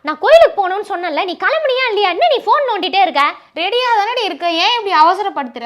நான் கோயிலுக்கு போகணும்னு சொன்னல, நீ கிளம்புனியா இல்லையா? என்ன நீ ஃபோன் நோண்டிட்டே இருக்க? ரெடியா தானடி இருக்க, ஏன் இப்படி அவசரப்படுத்துற?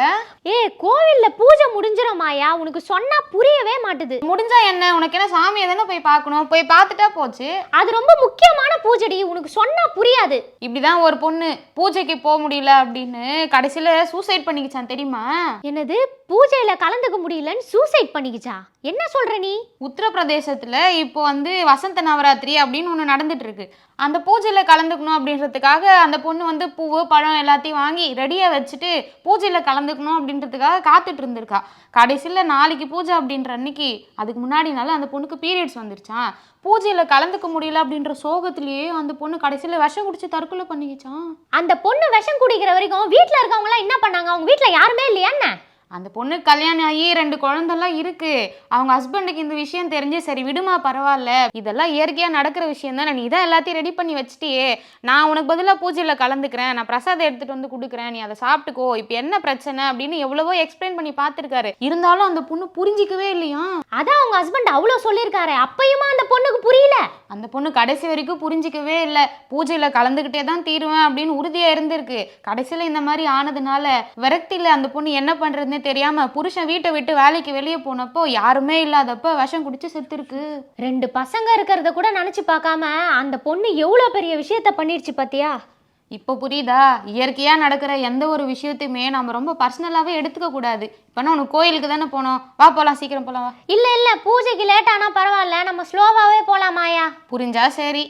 கோவில்ல பூஜை முடிஞ்சிரும் மாயா, உனக்கு சொன்னா புரியவே மாட்டுது. முடிஞ்சா என்ன, உனக்கு என்ன சாமியை தானே போய் பார்க்கணும், போய் பார்த்துட்டா போச்சு. அது ரொம்ப முக்கியமான பூஜைடி, உனக்கு சொன்னா புரியாது. இப்படிதான் ஒரு பொண்ணு பூஜைக்கு போக முடியல அப்படின்னு கடைசியில சூசைட் பண்ணிக்கிச்சான் தெரியுமா? என்னது, பூஜையில கலந்துக்க முடியலன்னு சூசைட் பண்ணிக்கிச்சா? என்ன சொல்ற நீ? உத்தரப்பிரதேசத்துல இப்போ வந்து வசந்த நவராத்திரி அப்படின்னு ஒன்று நடந்துட்டு இருக்கு. அந்த பூஜையில கலந்துக்கணும் அப்படின்றதுக்காக அந்த பொண்ணு வந்து பூவு பழம் எல்லாத்தையும் வாங்கி ரெடியா வச்சுட்டு பூஜையில கலந்துக்கணும் அப்படின்றதுக்காக காத்துட்டு இருந்திருக்கா. கடைசியில நாளைக்கு பூஜை அப்படின்ற அன்னைக்கு, அதுக்கு முன்னாடி நாள் அந்த பொண்ணுக்கு பீரியட்ஸ் வந்துருச்சான். பூஜையில கலந்துக்க முடியல அப்படின்ற சோகத்திலேயே அந்த பொண்ணு கடைசியில விஷம் குடிச்சு தற்கொலை பண்ணிக்கிச்சான். அந்த பொண்ணு விஷம் குடிக்கிற வரைக்கும் வீட்டுல இருக்கவங்க எல்லாம் என்ன பண்ணாங்க? அவங்க வீட்டுல யாருமே இல்லையா என்ன? அந்த பொண்ணு கல்யாணம் ஆகி 2 குழந்தைலாம் இருக்கு. அவங்க ஹஸ்பண்டுக்கு இந்த விஷயம் தெரிஞ்சு, சரி விடுமா பரவாயில்ல, இதெல்லாம் இயற்கையா நடக்கிற விஷயம் தானே, நீ தான் எல்லாத்தையும் ரெடி பண்ணி வச்சுட்டியே, நான் உனக்கு பதிலாக பூஜையில கலந்துக்கிறேன், நான் பிரசாதம் எடுத்துட்டு வந்து கொடுக்குறேன், நீ அதை சாப்பிட்டுக்கோ, இப்போ என்ன பிரச்சனை அப்படின்னு எவ்வளவோ எக்ஸ்பிளைன் பண்ணி பார்த்துருக்காரு. இருந்தாலும் அந்த பொண்ணு புரிஞ்சிக்கவே இல்லையா. அதான் அவங்க ஹஸ்பண்ட் அவ்வளோ சொல்லியிருக்காரு, அப்பயுமா அந்த பொண்ணுக்கு புரியல. அந்த பொண்ணு கடைசி வரைக்கும் புரிஞ்சிக்கவே இல்லை. பூஜையில கலந்துக்கிட்டே தான் தீருவேன் அப்படின்னு உறுதியா இருந்திருக்கு. கடைசியில இந்த மாதிரி ஆனதுனால விரக்தியில அந்த பொண்ணு என்ன பண்றதுன்னு தெரியாம புருஷன் வீட்டை விட்டு வேலைக்கு வெளியே போனப்போ யாருமே இல்லாதப்ப விஷம் குடிச்சு செத்துருக்கு. 2 பசங்க இருக்கிறத கூட நினைச்சு பார்க்காம அந்த பொண்ணு எவ்வளோ பெரிய விஷயத்த பண்ணிடுச்சு பாத்தியா? இப்போ புரியுதா? இயற்கையா நடக்கிற எந்த ஒரு விஷயத்தையுமே நம்ம ரொம்ப பர்சனலாவே எடுத்துக்க கூடாது. இப்ப உனக்கு கோயிலுக்கு தானே போனோம், வா போலாம், சீக்கிரம் போலாம் வா. இல்ல பூஜைக்கு லேட் ஆனா பரவாயில்ல, நம்ம ஸ்லோவாவே போலாம் மாயா. புரிஞ்சா சரி.